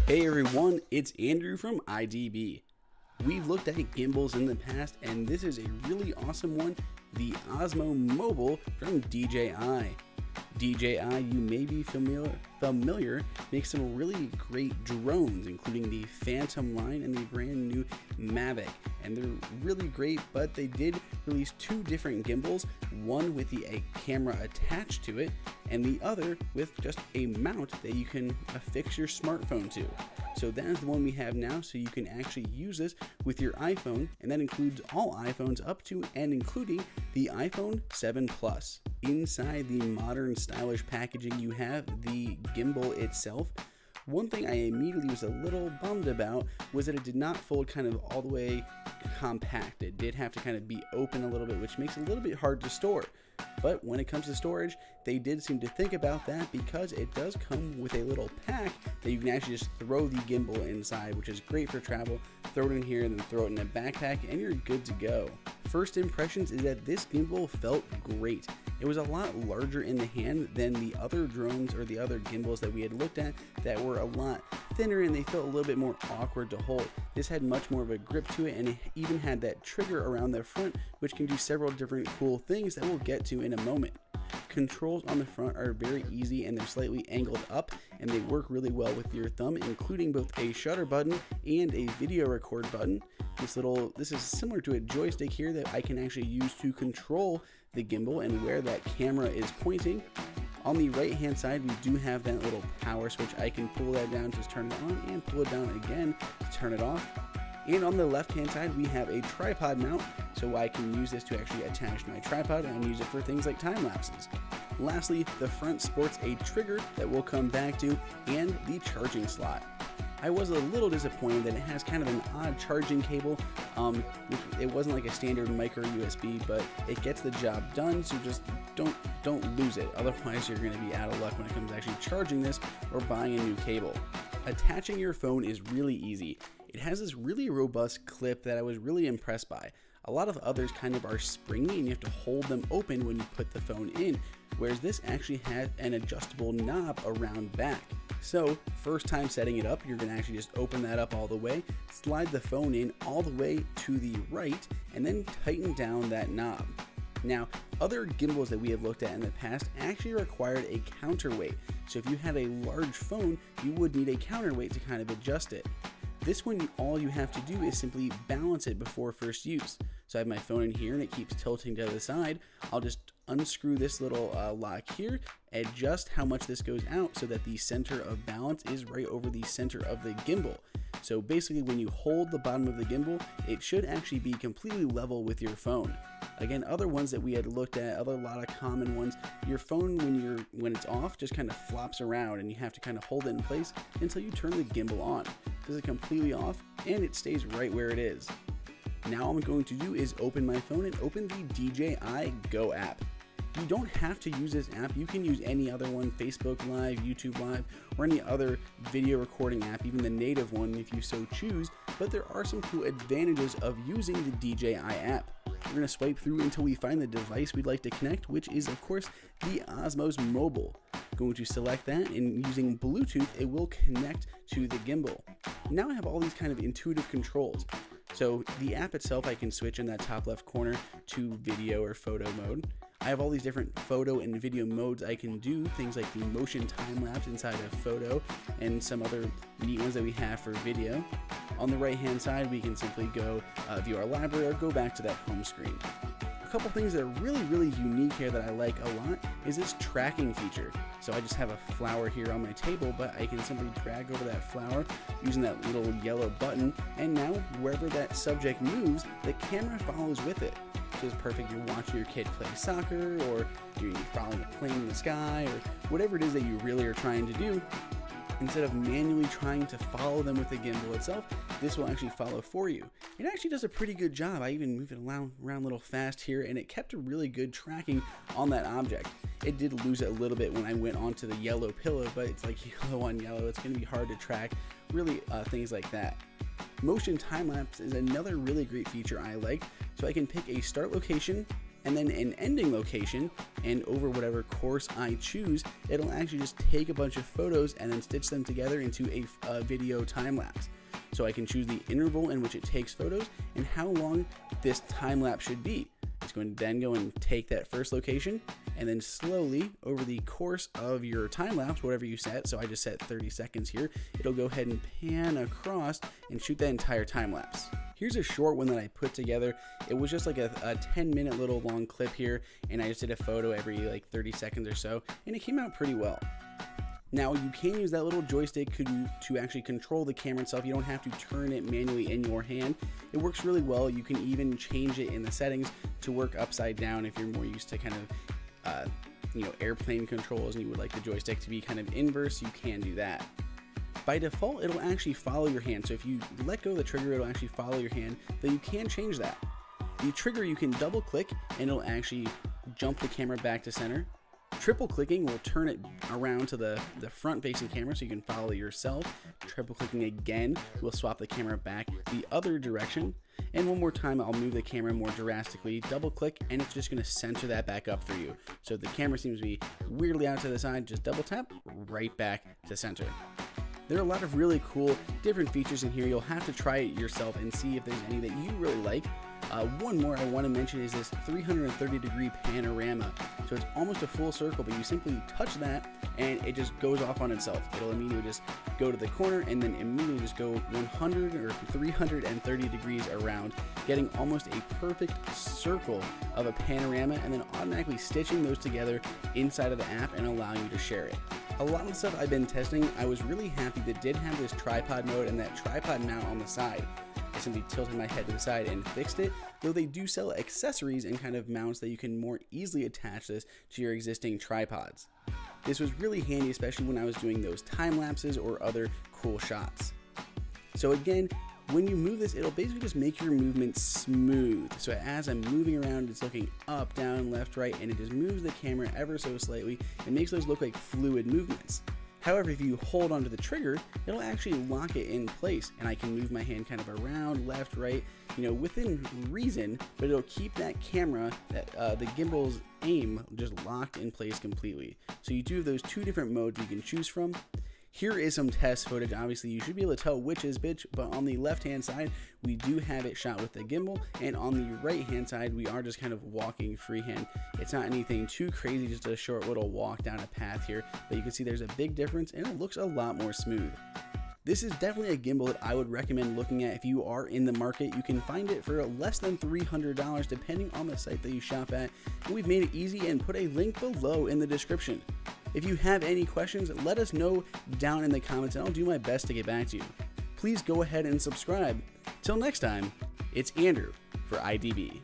Hey everyone, it's Andrew from IDB. We've looked at gimbals in the past, and this is a really awesome one, the Osmo Mobile from DJI. DJI, you may be familiar, makes some really great drones, including the Phantom line and the brand new Mavic. And they're really great, but they did release two different gimbals, one with a camera attached to it, and the other with just a mount that you can affix your smartphone to. So that is the one we have now, so you can actually use this with your iPhone, and that includes all iPhones up to and including the iPhone 7 Plus. Inside the modern stylish packaging, you have the gimbal itself. One thing I immediately was a little bummed about was that it did not fold kind of all the way compact. It did have to kind of be open a little bit, which makes it a little bit hard to store. But when it comes to storage, they did seem to think about that, because it does come with a little pack that you can actually just throw the gimbal inside, which is great for travel. Throw it in here and then throw it in a backpack and you're good to go. First impressions is that this gimbal felt great. It was a lot larger in the hand than the other drones or the other gimbals that we had looked at that were a lot thinner, and they felt a little bit more awkward to hold. This had much more of a grip to it, and it even had that trigger around the front, which can do several different cool things that we'll get to in a moment. Controls on the front are very easy, and they're slightly angled up, and they work really well with your thumb, including both a shutter button and a video record button. This is similar to a joystick here that I can actually use to control the gimbal and where that camera is pointing. On the right hand side, we do have that little power switch. I can pull that down to turn it on and pull it down again to turn it off. And on the left hand side, we have a tripod mount, so I can use this to actually attach to my tripod and use it for things like time lapses. Lastly, the front sports a trigger that we'll come back to, and the charging slot. I was a little disappointed that it has kind of an odd charging cable. It wasn't like a standard micro USB, but it gets the job done, so just don't lose it. Otherwise, you're going to be out of luck when it comes to actually charging this or buying a new cable. Attaching your phone is really easy. It has this really robust clip that I was really impressed by. A lot of others kind of are springy and you have to hold them open when you put the phone in, whereas this actually has an adjustable knob around back. So first time setting it up, you're going to actually just open that up all the way, slide the phone in all the way to the right, and then tighten down that knob. Now, other gimbals that we have looked at in the past actually required a counterweight. So if you had a large phone, you would need a counterweight to kind of adjust it. This one, all you have to do is simply balance it before first use. So I have my phone in here and it keeps tilting to the side. I'll just unscrew this little lock here, adjust how much this goes out so that the center of balance is right over the center of the gimbal. So basically, when you hold the bottom of the gimbal, it should actually be completely level with your phone. Again, other ones that we had looked at, a lot of common ones, your phone when it's off just kind of flops around and you have to kind of hold it in place until you turn the gimbal on. This is completely off and it stays right where it is. Now all I'm going to do is open my phone and open the DJI Go app. You don't have to use this app. You can use any other one, Facebook Live, YouTube Live, or any other video recording app, even the native one if you so choose, but there are some cool advantages of using the DJI app. We're going to swipe through until we find the device we'd like to connect, which is of course the Osmo Mobile. Going to select that, and using Bluetooth it will connect to the gimbal. Now I have all these kind of intuitive controls. So the app itself, I can switch in that top left corner to video or photo mode. I have all these different photo and video modes I can do, things like the motion time lapse inside of photo and some other neat ones that we have for video. On the right hand side, we can simply go view our library or go back to that home screen. A couple things that are really unique here that I like a lot is this tracking feature. So I just have a flower here on my table, but I can simply drag over that flower using that little yellow button, and now wherever that subject moves, the camera follows with it. Which is perfect. You're watching your kid play soccer, or you're following a plane in the sky, or whatever it is that you really are trying to do. Instead of manually trying to follow them with the gimbal itself, this will actually follow for you. It actually does a pretty good job. I even moved it around a little fast here, and it kept a really good tracking on that object. It did lose it a little bit when I went onto the yellow pillow, but it's like yellow on yellow. It's going to be hard to track, really things like that. Motion time lapse is another really great feature I like. So I can pick a start location, and then an ending location, and over whatever course I choose, it'll actually just take a bunch of photos and then stitch them together into a video time lapse. So I can choose the interval in which it takes photos and how long this time lapse should be. It's going to then go and take that first location, and then slowly over the course of your time lapse, whatever you set, so I just set 30 seconds here, it'll go ahead and pan across and shoot that entire time lapse. Here's a short one that I put together. It was just like a 10-minute little long clip here, and I just did a photo every like 30 seconds or so, and it came out pretty well. Now you can use that little joystick to actually control the camera itself. You don't have to turn it manually in your hand. It works really well. You can even change it in the settings to work upside down if you're more used to kind of airplane controls and you would like the joystick to be kind of inverse. You can do that. By default, it'll actually follow your hand. So if you let go of the trigger, it'll actually follow your hand, though you can change that. The trigger, you can double click and it'll actually jump the camera back to center. Triple clicking will turn it around to the front facing camera so you can follow yourself. Triple clicking again will swap the camera back the other direction. And one more time, I'll move the camera more drastically. Double click and it's just going to center that back up for you. So if the camera seems to be weirdly out to the side, just double tap right back to center. There are a lot of really cool different features in here. You'll have to try it yourself and see if there's any that you really like. One more I want to mention is this 330-degree panorama. So it's almost a full circle, but you simply touch that and it just goes off on itself. It'll immediately just go to the corner and then immediately just go 100 or 330 degrees around, getting almost a perfect circle of a panorama and then automatically stitching those together inside of the app and allowing you to share it. A lot of the stuff I've been testing, I was really happy that did have this tripod mode and that tripod mount on the side. I simply tilted my head to the side and fixed it, though they do sell accessories and kind of mounts that you can more easily attach this to your existing tripods. This was really handy, especially when I was doing those time lapses or other cool shots. So again, when you move this, it'll basically just make your movement smooth. So as I'm moving around, it's looking up, down, left, right, and it just moves the camera ever so slightly and makes those look like fluid movements. However, if you hold onto the trigger, it'll actually lock it in place, and I can move my hand kind of around, left, right, within reason, but it'll keep that camera, the gimbal's aim, just locked in place completely. So you do have those two different modes you can choose from. Here is some test footage. Obviously, you should be able to tell which is which, but on the left-hand side, we do have it shot with the gimbal, and on the right-hand side, we are just kind of walking freehand. It's not anything too crazy, just a short little walk down a path here, but you can see there's a big difference, and it looks a lot more smooth. This is definitely a gimbal that I would recommend looking at if you are in the market. You can find it for less than $300 depending on the site that you shop at, and we've made it easy and put a link below in the description. If you have any questions, let us know down in the comments and I'll do my best to get back to you. Please go ahead and subscribe. Till next time, it's Andrew for IDB.